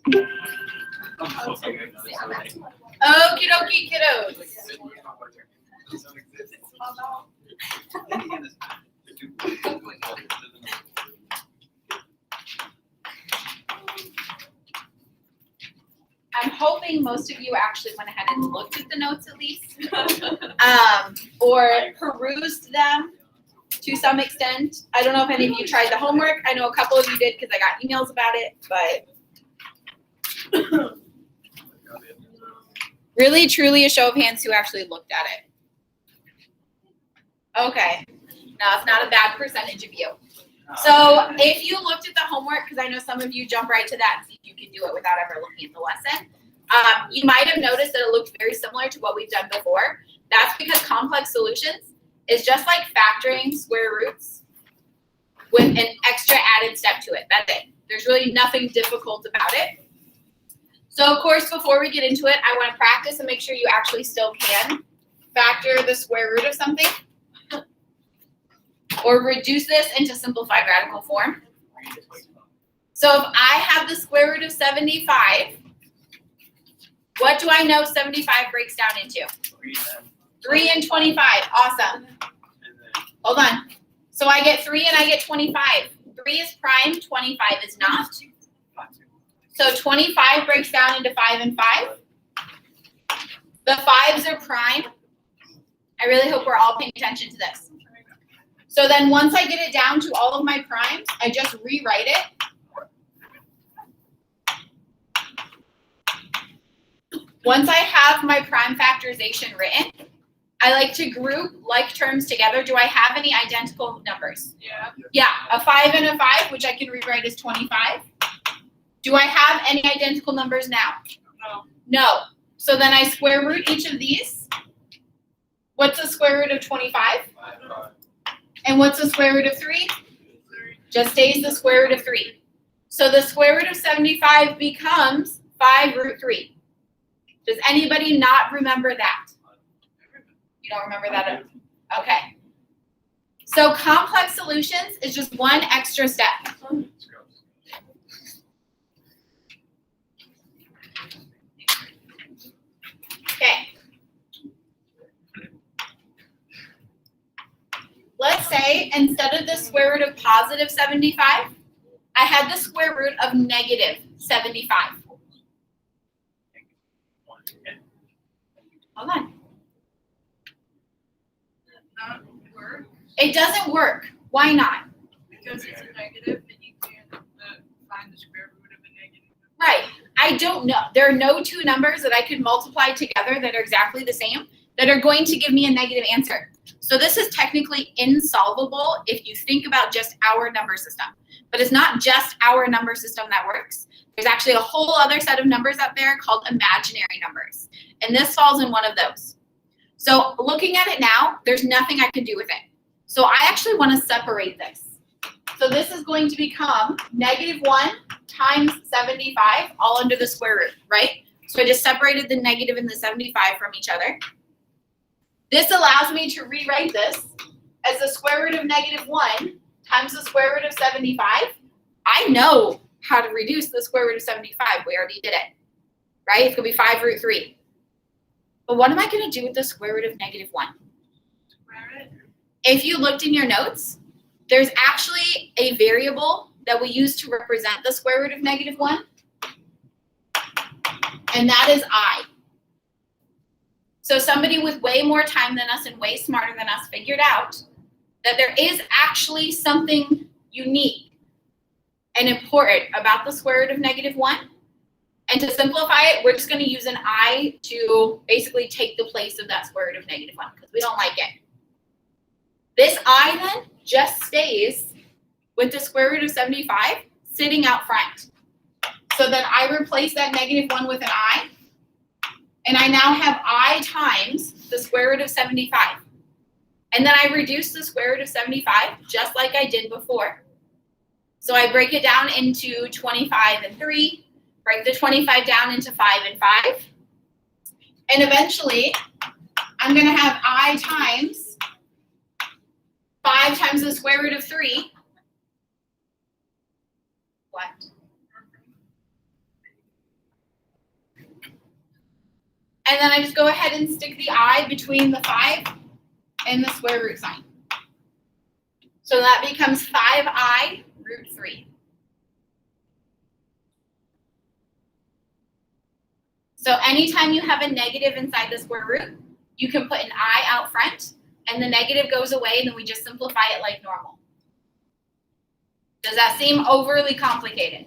Okie dokie, kiddos. I'm hoping most of you actually went ahead and looked at the notes at least, or perused them to some extent. I don't know if any of you tried the homework. I know a couple of you did because I got emails about it, but really, truly a show of hands who actually looked at it. Okay, now it's not a bad percentage of you. So if you looked at the homework, because I know some of you jump right to that and see if you can do it without ever looking at the lesson, you might have noticed that it looked very similar to what we've done before. That's because complex solutions is just like factoring square roots with an extra added step to it. That's it. There's really nothing difficult about it. So of course, before we get into it, I want to practice and make sure you actually still can factor the square root of something or reduce this into simplified radical form. So if I have the square root of 75, what do I know 75 breaks down into? 3 and 25. Awesome. Hold on. So I get 3 and I get 25. 3 is prime, 25 is not. So 25 breaks down into 5 and 5. The 5s are prime. I really hope we're all paying attention to this. So then once I get it down to all of my primes, I just rewrite it. Once I have my prime factorization written, I like to group like terms together. Do I have any identical numbers? Yeah. Yeah, a 5 and a 5, which I can rewrite as 25. Do I have any identical numbers now? No. No. So then I square root each of these. What's the square root of 25? And what's the square root of 3? Just stays the square root of 3. So the square root of 75 becomes 5 root 3. Does anybody not remember that? You don't remember that? Okay. So complex solutions is just one extra step. Okay. Let's say instead of the square root of positive 75, I had the square root of negative 75. Hold on. Not work. It doesn't work. Why not? Because it's a negative and you can't find the square root of a negative. Right. I don't know. There are no two numbers that I could multiply together that are exactly the same that are going to give me a negative answer. So this is technically insolvable if you think about just our number system. But it's not just our number system that works. There's actually a whole other set of numbers out there called imaginary numbers. And this falls in one of those. So looking at it now, there's nothing I can do with it. So I actually want to separate this. So this is going to become negative 1 times 75, all under the square root, right? So I just separated the negative and the 75 from each other. This allows me to rewrite this as the square root of negative 1 times the square root of 75. I know how to reduce the square root of 75. We already did it, right? It's going to be 5 root 3. But what am I going to do with the square root of negative 1? If you looked in your notes, there's actually a variable that we use to represent the square root of negative 1, and that is I. So somebody with way more time than us and way smarter than us figured out that there is actually something unique and important about the square root of negative 1. And to simplify it, we're just going to use an I to basically take the place of that square root of negative 1 because we don't like it. This I then just stays with the square root of 75 sitting out front. So then I replace that negative 1 with an I. And I now have I times the square root of 75. And then I reduce the square root of 75 just like I did before. So I break it down into 25 and 3, break the 25 down into 5 and 5. And eventually, I'm going to have I times 5 times the square root of 3. What? And then I just go ahead and stick the I between the 5 and the square root sign. So that becomes 5I root 3. So anytime you have a negative inside the square root, you can put an I out front, and the negative goes away, and then we just simplify it like normal. Does that seem overly complicated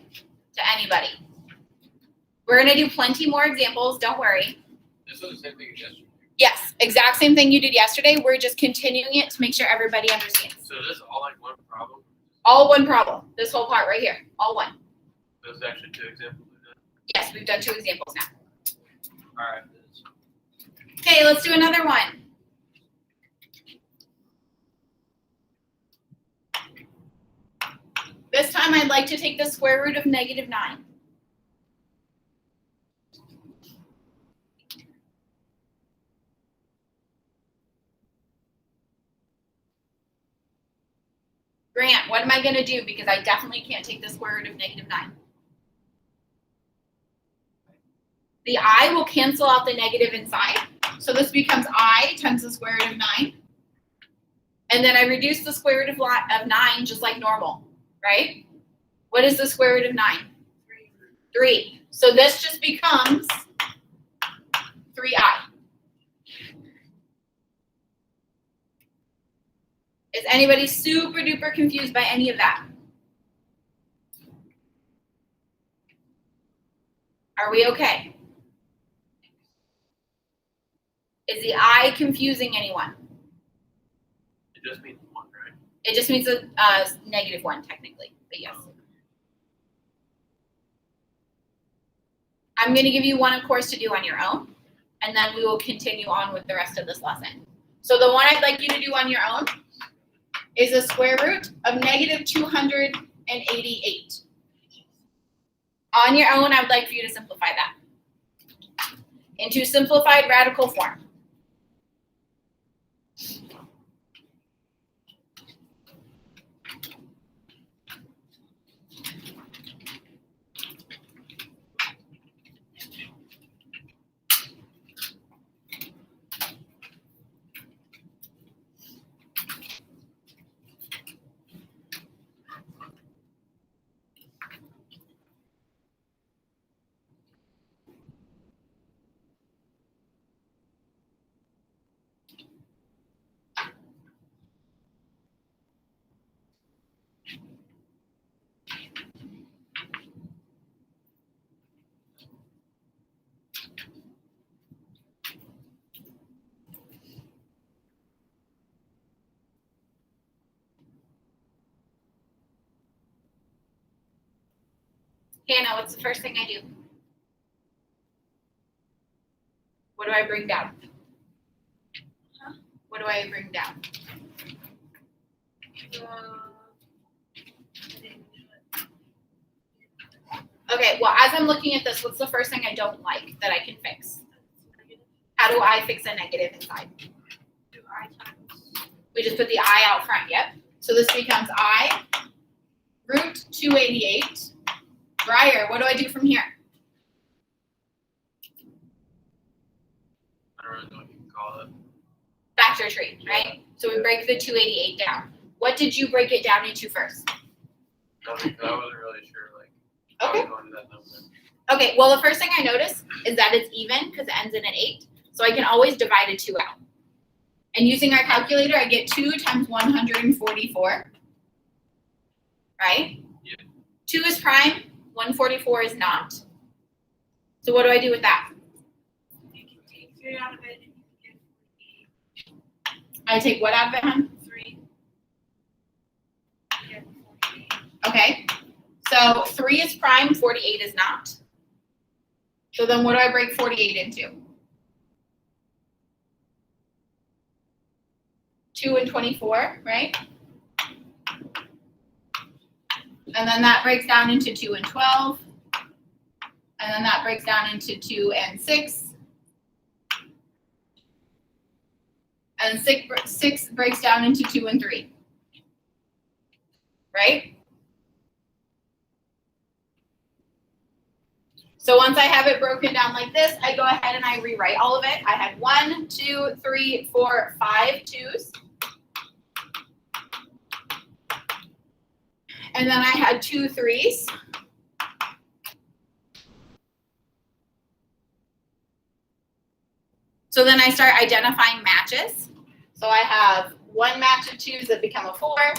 to anybody? We're going to do plenty more examples, don't worry. This was the same thing as yesterday. Yes, exact same thing you did yesterday. We're just continuing it to make sure everybody understands. So this is all like one problem? All one problem. This whole part right here. All one. There's actually 2 examples of that? Yes, we've done 2 examples now. Alright. Okay, let's do another one. This time I'd like to take the square root of -9. Grant, what am I going to do? Because I definitely can't take the square root of -9. The I will cancel out the negative inside. So this becomes I times the square root of 9. And then I reduce the square root of 9 just like normal, right? What is the square root of 9? 3. So this just becomes 3I. Is anybody super duper confused by any of that? Are we okay? Is the I confusing anyone? It just means 1, right? It just means a -1 technically, but yes. I'm going to give you one, of course, to do on your own, and then we will continue on with the rest of this lesson. So the one I'd like you to do on your own is a square root of -288. On your own, I would like for you to simplify that into simplified radical form. Hannah, what's the first thing I do? What do I bring down? Huh? What do I bring down? Okay, well, as I'm looking at this, what's the first thing I don't like that I can fix? How do I fix a negative inside? Do I times We just put the I out front, yep. So this becomes I root 288. Briar, what do I do from here? I don't really know what you can call it. Factor tree, right? So we break the 288 down. What did you break it down into first? Nothing, 'cause I wasn't really sure, like, how I Okay. was going to that number. Okay, well, the first thing I notice is that it's even because it ends in an 8. So I can always divide a 2 out. And using our calculator, I get 2 times 144. Right? Yeah. 2 is prime, 144 is not. So what do I do with that? you can take 3 out of it and you can get I take what out of it, hon? 3. You get 48. Okay. So 3 is prime, 48 is not. So then what do I break 48 into? 2 and 24, right? And then that breaks down into 2 and 12. And then that breaks down into 2 and 6. And 6 breaks down into 2 and 3. Right? So once I have it broken down like this, I go ahead and I rewrite all of it. I had 1, 2, 3, 4, 5 2s. And then I had 2 3s. So then I start identifying matches. So I have one match of 2s that become a 4. I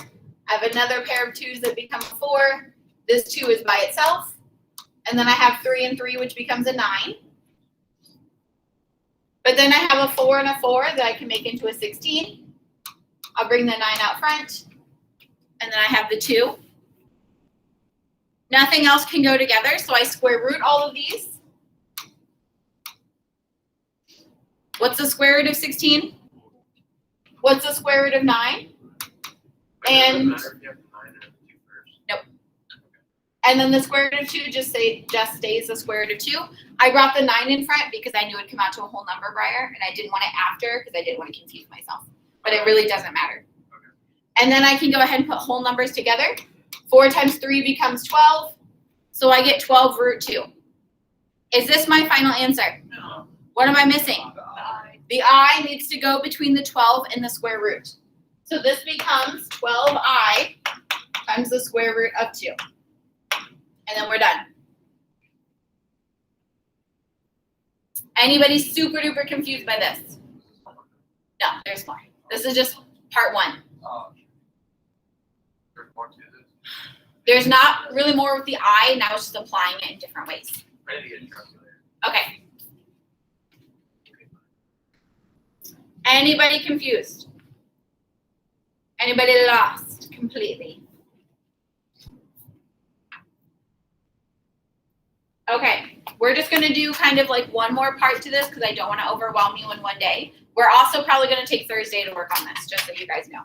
have another pair of 2s that become a 4. This 2 is by itself. And then I have 3 and 3, which becomes a 9. But then I have a 4 and a 4 that I can make into a 16. I'll bring the 9 out front. And then I have the 2. Nothing else can go together, so I square root all of these. What's the square root of 16? What's the square root of 9? And And then the square root of 2 just stays the square root of 2. I brought the 9 in front because I knew it'd come out to a whole number, Briar, and I didn't want it after because I didn't want to confuse myself. But it really doesn't matter. Okay. And then I can go ahead and put whole numbers together. 4 times 3 becomes 12. So I get 12 root 2. Is this my final answer? No. What am I missing? The I needs to go between the 12 and the square root. So this becomes 12I times the square root of 2. And then we're done. Anybody super duper confused by this? No, there's more. This is just part 1. There's more to this. There's not really more with the I, now it's just applying it in different ways. Ready to get a calculator. Okay. Anybody confused? Anybody lost completely? Okay, we're just gonna do kind of like one more part to this because I don't want to overwhelm you in one day. We're also probably gonna take Thursday to work on this, just so you guys know.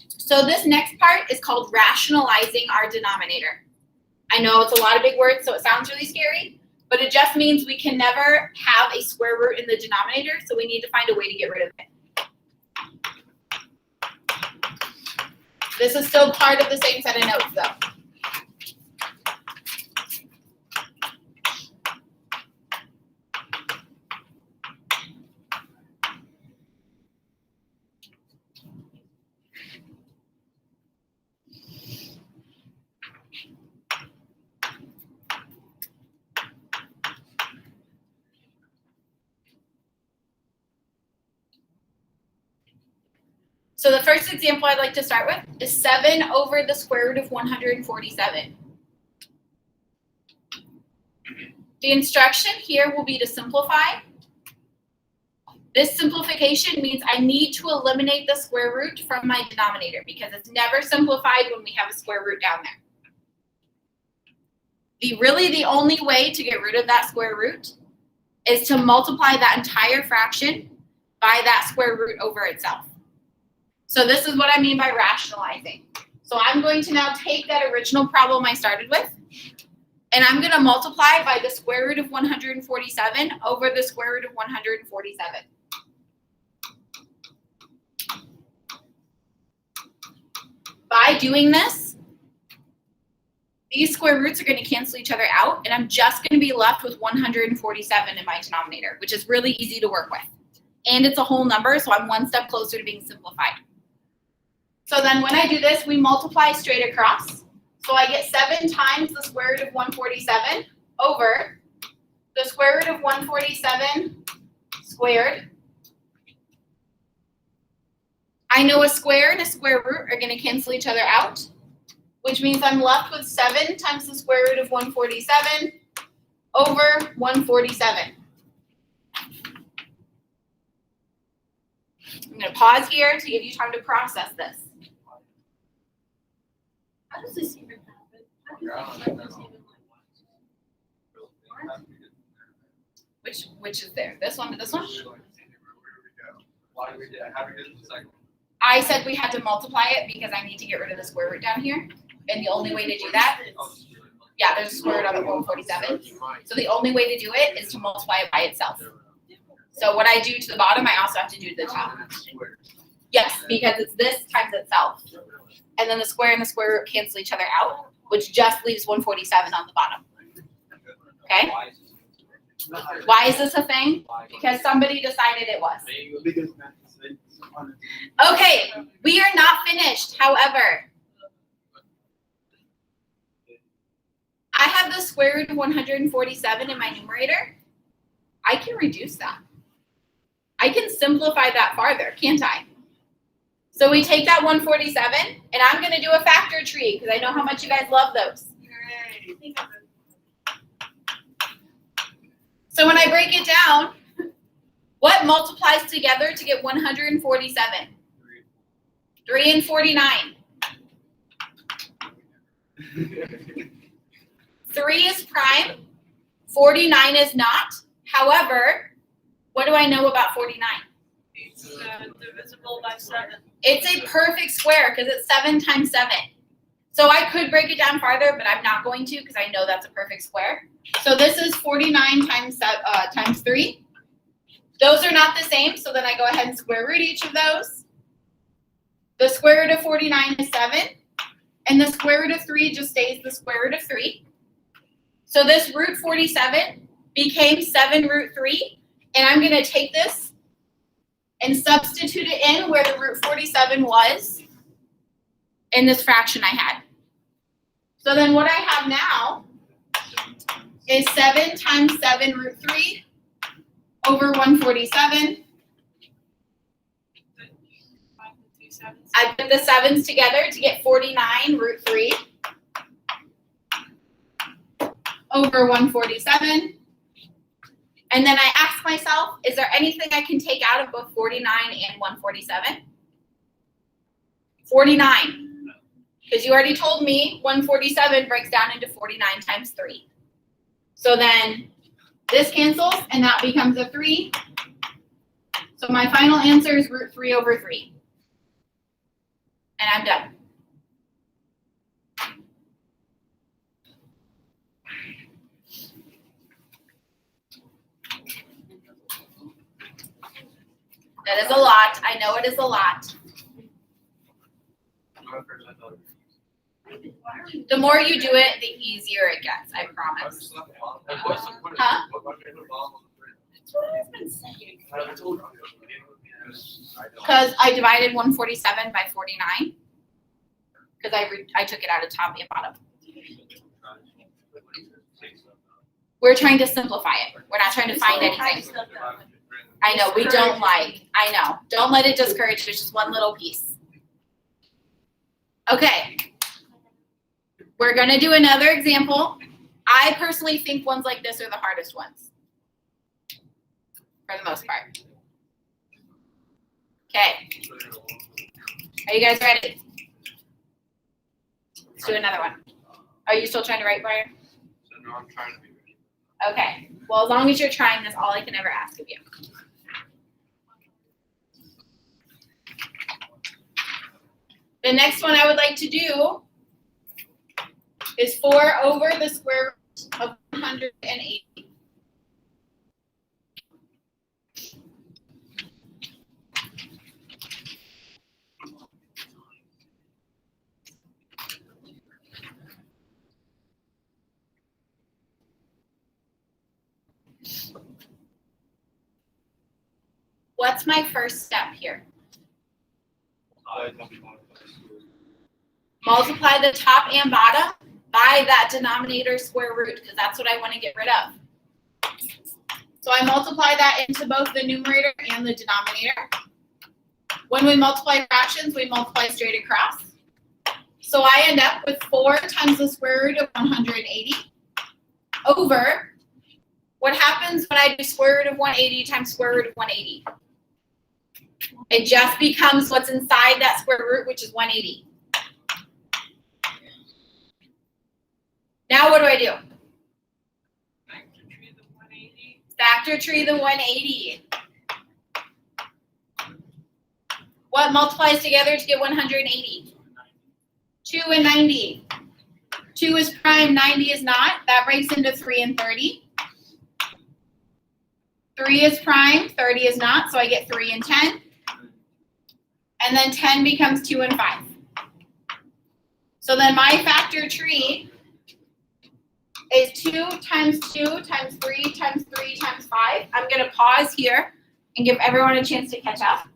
So this next part is called rationalizing our denominator. I know it's a lot of big words, so it sounds really scary, but it just means we can never have a square root in the denominator, so we need to find a way to get rid of it. This is still part of the same set of notes, though. So the first example I'd like to start with is 7 over the square root of 147. The instruction here will be to simplify. This simplification means I need to eliminate the square root from my denominator because it's never simplified when we have a square root down there. The only way to get rid of that square root is to multiply that entire fraction by that square root over itself. So this is what I mean by rationalizing. So I'm going to now take that original problem I started with, and I'm going to multiply by the square root of 147 over the square root of 147. By doing this, these square roots are going to cancel each other out, and I'm just going to be left with 147 in my denominator, which is really easy to work with. And it's a whole number, so I'm one step closer to being simplified. So then when I do this, we multiply straight across. So I get 7 times the square root of 147 over the square root of 147 squared. I know a square and a square root are going to cancel each other out, which means I'm left with 7 times the square root of 147 over 147. I'm going to pause here to give you time to process this. How does this even happen? Which is there? This one to this one? Why do we do that? How do we do the second one? I said we had to multiply it because I need to get rid of the square root down here. And the only way to do that, yeah, there's a square root on the 147. So the only way to do it is to multiply it by itself. So what I do to the bottom, I also have to do to the top. Yes, because it's this times itself. And then the square and the square root cancel each other out, which just leaves 147 on the bottom. Okay? Why is this a thing? Because somebody decided it was. Okay, we are not finished. However, I have the square root of 147 in my numerator. I can reduce that. I can simplify that farther, can't I? So we take that 147, and I'm going to do a factor tree because I know how much you guys love those. So when I break it down, what multiplies together to get 147? 3 and 49. 3 is prime, 49 is not. However, what do I know about 49? It's divisible by 7. It's a perfect square because it's 7 times 7. So I could break it down farther, but I'm not going to because I know that's a perfect square. So this is 49 times 3. Those are not the same, so then I go ahead and square root each of those. The square root of 49 is 7, and the square root of 3 just stays the square root of 3. So this root 47 became 7 root 3, and I'm going to take this and substitute it in where the root 47 was in this fraction I had. So then what I have now is 7 times 7 root 3 over 147. I put the 7s together to get 49 root 3 over 147. And then I ask myself, is there anything I can take out of both 49 and 147? 49. Because you already told me 147 breaks down into 49 times 3. So then this cancels, and that becomes a 3. So my final answer is root 3 over 3. And I'm done. That is a lot. I know it is a lot. The more you do it, the easier it gets, I promise. Huh? That's what I've been saying. Because I divided 147 by 49. Because I took it out of top and bottom. We're trying to simplify it. We're not trying to find anything. I know, we don't like. I know. Don't let it discourage you. It's just one little piece. Okay. We're going to do another example. I personally think ones like this are the hardest ones. For the most part. Okay. Are you guys ready? Let's do another one. Are you still trying to write, Brian? So no, I'm trying to be ready. Okay. Well, as long as you're trying, that's all I can ever ask of you. The next one I would like to do is 4 over the square root of 180. What's my first step here? Multiply the top and bottom by that denominator square root, because that's what I want to get rid of. So I multiply that into both the numerator and the denominator. When we multiply fractions, we multiply straight across. So I end up with 4 times the square root of 180 over, what happens when I do square root of 180 times square root of 180? It just becomes what's inside that square root, which is 180. Now what do I do? Factor tree the 180. Factor tree the 180. What multiplies together to get 180? 2 and 90. 2 is prime, 90 is not. That breaks into 3 and 30. 3 is prime, 30 is not, so I get 3 and 10. And then 10 becomes 2 and 5. So then my factor tree is 2 times 2 times 3 times 3 times 5. I'm going to pause here and give everyone a chance to catch up.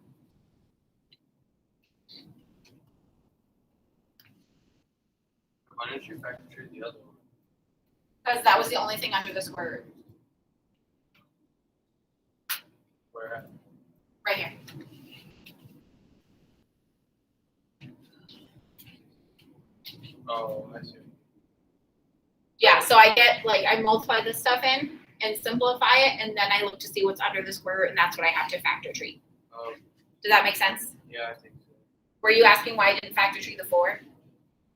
Why didn't you factor tree the other one? Because that was the only thing under the square root. Where at? Right here. Oh, I see. Yeah, so I get, like, I multiply this stuff in and simplify it, and then I look to see what's under the square root, and that's what I have to factor tree. Does that make sense? Yeah, I think so. Were you asking why I didn't factor tree the 4?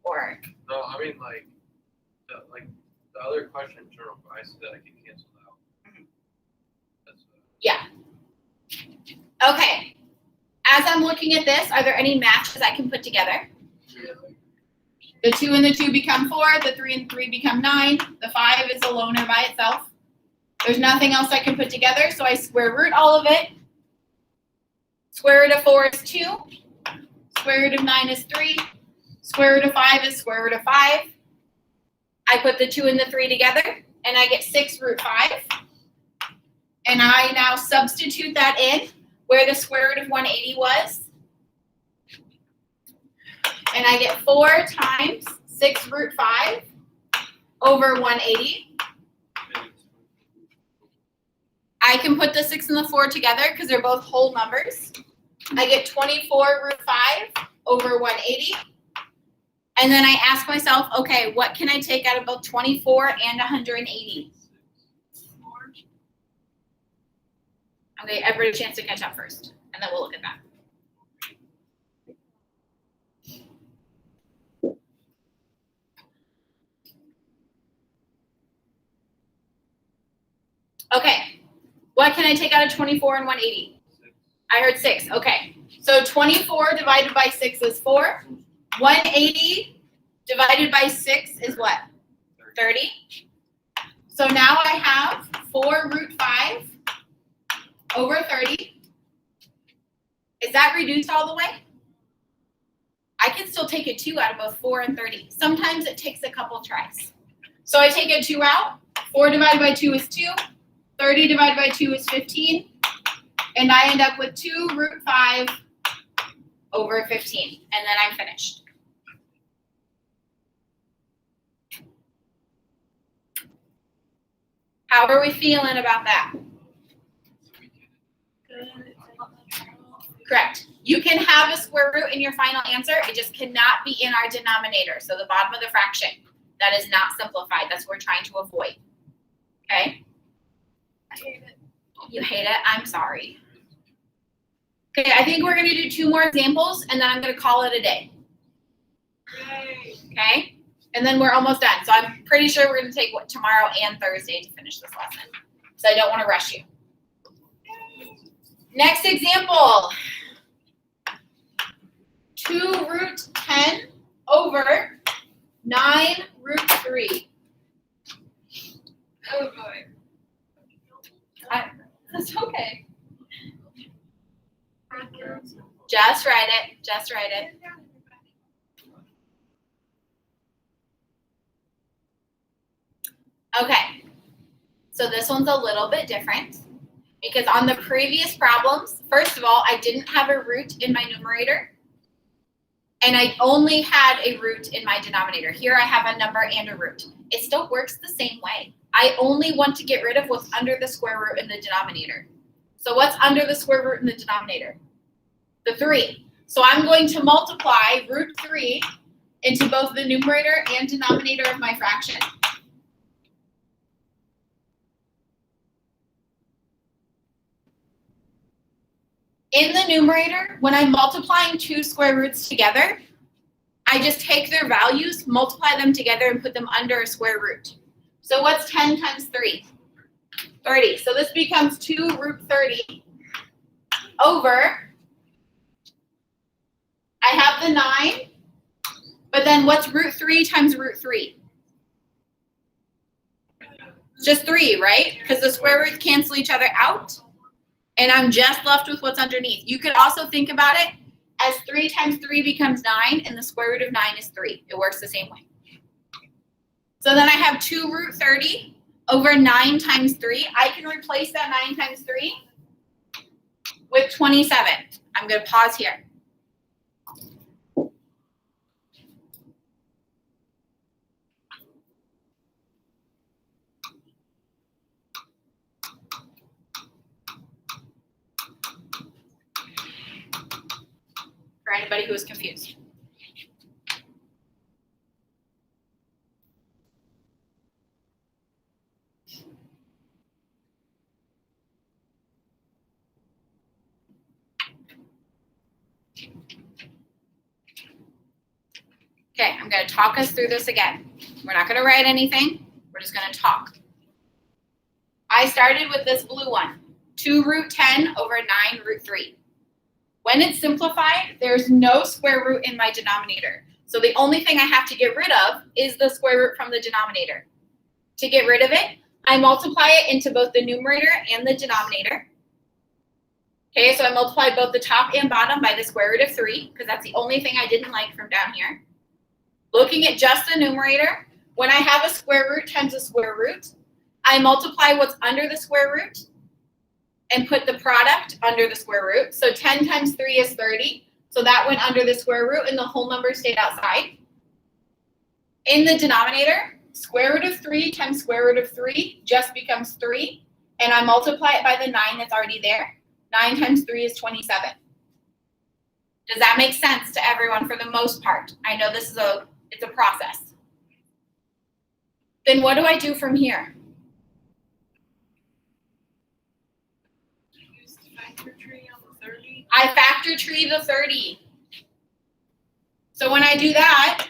Or, No, I mean the other question, journal, I said that I can cancel out. Mhm. That's yeah. Okay. As I'm looking at this, are there any matches I can put together? The 2 and the 2 become 4, the 3 and 3 become 9, the 5 is a loner by itself. There's nothing else I can put together, so I square root all of it. Square root of 4 is 2, square root of 9 is 3, square root of 5 is square root of 5. I put the 2 and the 3 together, and I get 6 root 5. And I now substitute that in where the square root of 180 was. And I get 4 times 6 root 5 over 180. I can put the 6 and the 4 together because they're both whole numbers. I get 24 root 5 over 180. And then I ask myself, okay, what can I take out of both 24 and 180? Okay, everybody a chance to catch up first, and then we'll look at that. Okay, what can I take out of 24 and 180? I heard 6, okay. So 24 divided by 6 is 4. 180 divided by 6 is what? 30. So now I have 4 root 5 over 30. Is that reduced all the way? I can still take a 2 out of both 4 and 30. Sometimes it takes a couple tries. So I take a 2 out. 4 divided by 2 is 2. 30 divided by 2 is 15. And I end up with 2 root 5 over 15. And then I'm finished. How are we feeling about that? Correct. You can have a square root in your final answer. It just cannot be in our denominator. So the bottom of the fraction. That is not simplified. That's what we're trying to avoid. Okay? I hate it. You hate it? I'm sorry. Okay, I think we're going to do 2 more examples, and then I'm going to call it a day. Yay. Okay? And then we're almost done. So I'm pretty sure we're going to take tomorrow and Thursday to finish this lesson. So I don't want to rush you. Next example. 2 root 10 over 9 root 3. Oh boy. That's okay. Just write it. Just write it. Okay. So this one's a little bit different because on the previous problems, first of all, I didn't have a root in my numerator. And I only had a root in my denominator. Here I have a number and a root. It still works the same way. I only want to get rid of what's under the square root in the denominator. So what's under the square root in the denominator? The 3. So I'm going to multiply root 3 into both the numerator and denominator of my fraction. In the numerator, when I'm multiplying 2 square roots together, I just take their values, multiply them together, and put them under a square root. So what's 10 times 3? 30. So this becomes 2 root 30 over, I have the 9, but then what's root 3 times root 3? Just 3, right? Because the square roots cancel each other out. And I'm just left with what's underneath. You could also think about it as 3 times 3 becomes 9, and the square root of 9 is 3. It works the same way. So then I have 2 root 30 over 9 times 3. I can replace that 9 times 3 with 27. I'm going to pause here. For anybody who is confused. Okay, I'm going to talk us through this again. We're not going to write anything. We're just going to talk. I started with this blue one, 2 root 10 over 9 root 3. When it's simplified, there's no square root in my denominator. So the only thing I have to get rid of is the square root from the denominator. To get rid of it, I multiply it into both the numerator and the denominator. Okay, so I multiplied both the top and bottom by the square root of 3, because that's the only thing I didn't like from down here. Looking at just the numerator, when I have a square root times a square root, I multiply what's under the square root and put the product under the square root. So 10 times 3 is 30. So that went under the square root and the whole number stayed outside. In the denominator, square root of 3 times square root of 3 just becomes 3. And I multiply it by the 9 that's already there. 9 times 3 is 27. Does that make sense to everyone for the most part? I know this is it's a process. Then what do I do from here? Use the factor tree on the 30. I factor tree the 30. So when I do that,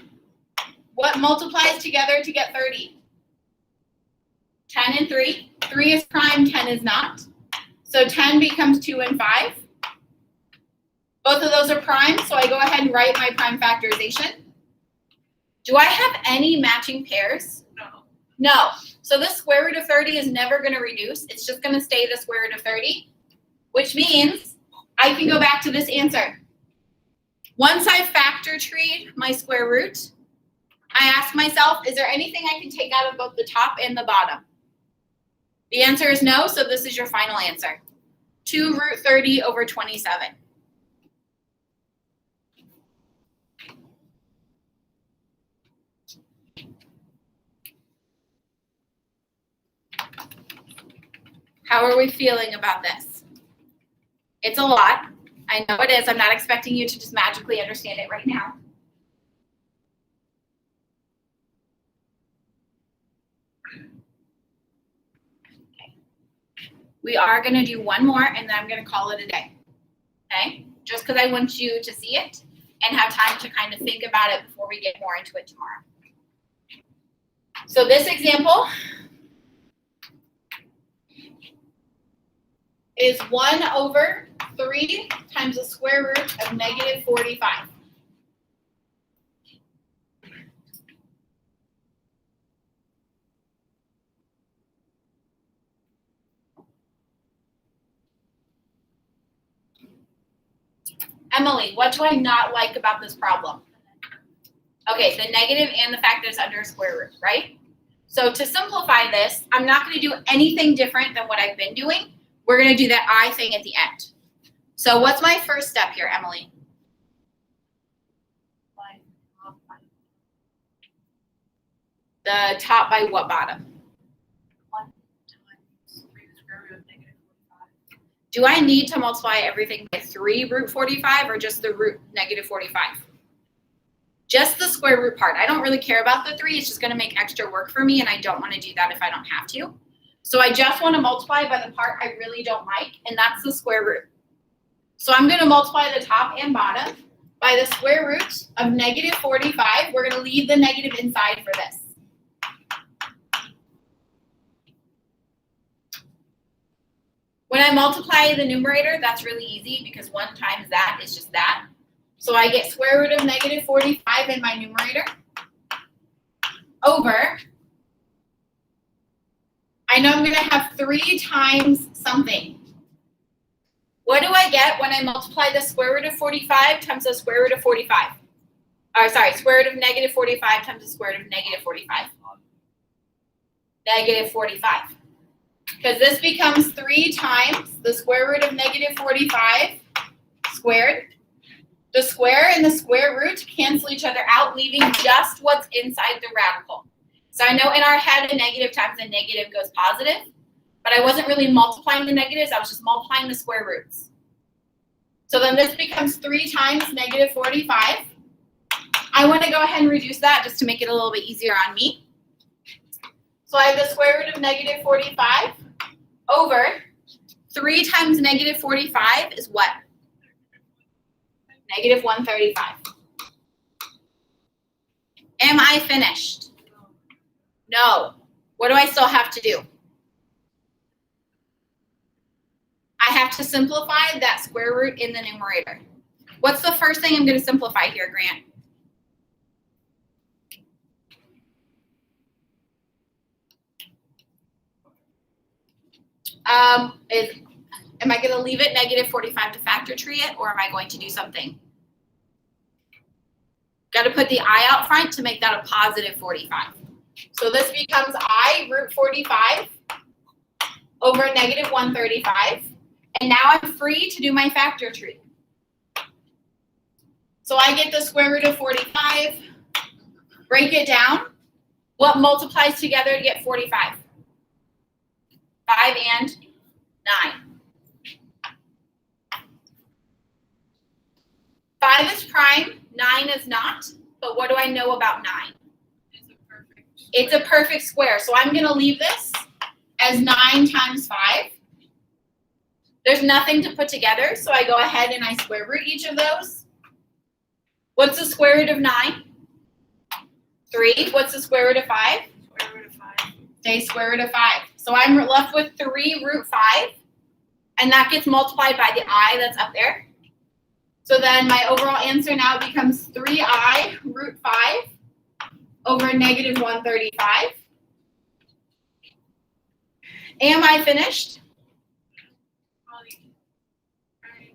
what multiplies together to get 30? 10 and 3. 3 is prime, 10 is not. So 10 becomes 2 and 5. Both of those are prime, so I go ahead and write my prime factorization. Do I have any matching pairs? No. No. So this square root of 30 is never going to reduce. It's just going to stay the square root of 30, which means I can go back to this answer. Once I factor treed my square root, I ask myself, is there anything I can take out of both the top and the bottom? The answer is no, so this is your final answer. 2 root 30 over 27. How are we feeling about this? It's a lot. I know it is. I'm not expecting you to just magically understand it right now. Okay. We are going to do one more, and then I'm going to call it a day. Okay? Just because I want you to see it and have time to kind of think about it before we get more into it tomorrow. So this example is 1 over 3 times the square root of negative 45. Emily, what do I not like about this problem? Okay, the negative and the fact that it's under a square root, right? So to simplify this, I'm not going to do anything different than what I've been doing. We're going to do that I thing at the end. So what's my first step here, Emily? The top by what bottom? 1 times 3 the square root of negative 45. Do I need to multiply everything by 3 root 45 or just the root negative 45? Just the square root part. I don't really care about the 3. It's just going to make extra work for me, and I don't want to do that if I don't have to. So I just want to multiply by the part I really don't like, and that's the square root. So I'm going to multiply the top and bottom by the square root of negative 45. We're going to leave the negative inside for this. When I multiply the numerator, that's really easy because 1 times that is just that. So I get square root of negative 45 in my numerator over, I know I'm going to have 3 times something. What do I get when I multiply the square root of 45 times the square root of 45? Or sorry, square root of negative 45 times the square root of negative 45. negative 45. Because this becomes 3 times the square root of negative 45 squared. The square and the square root cancel each other out, leaving just what's inside the radical. So I know in our head a negative times a negative goes positive, but I wasn't really multiplying the negatives, I was just multiplying the square roots. So then this becomes 3 times negative 45. I want to go ahead and reduce that just to make it a little bit easier on me. So I have the square root of negative 45 over 3 times negative 45 is what? Negative 135. Am I finished? No. What do I still have to do? I have to simplify that square root in the numerator. What's the first thing I'm going to simplify here, Grant? Am I going to leave it negative 45 to factor tree it, or am I going to do something? Got to put the I out front to make that a positive 45. So this becomes I root 45 over negative 135. And now I'm free to do my factor tree. So I get the square root of 45, break it down. What multiplies together to get 45? 5 and 9. 5 is prime, 9 is not, but what do I know about 9? It's a perfect square, so I'm going to leave this as 9 times 5. There's nothing to put together, so I go ahead and I square root each of those. What's the square root of 9? 3. What's the square root of 5? Square root of 5. Say square root of 5. So I'm left with 3 root 5, and that gets multiplied by the I that's up there. So then my overall answer now becomes 3I root 5 over negative 135. Am I finished?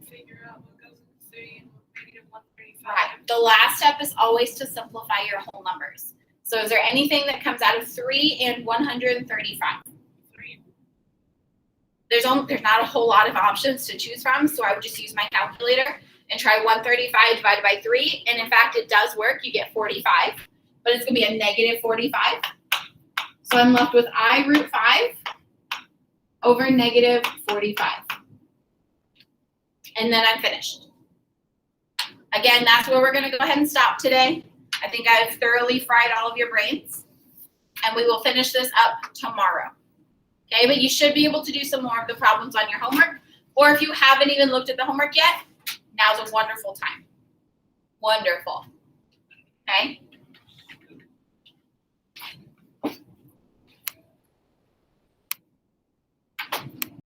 Figure out what goes in 3 and negative 135. Right. The last step is always to simplify your whole numbers. So is there anything that comes out of 3 and 135? 3. There's not a whole lot of options to choose from, so I would just use my calculator and try 135 divided by 3. And in fact, it does work. You get 45, but it's going to be a negative 45. So I'm left with I root 5 over negative 45. And then I'm finished. Again, that's where we're going to go ahead and stop today. I think I've thoroughly fried all of your brains, and we will finish this up tomorrow. Okay, but you should be able to do some more of the problems on your homework, or if you haven't even looked at the homework yet, now's a wonderful time. Wonderful. Okay,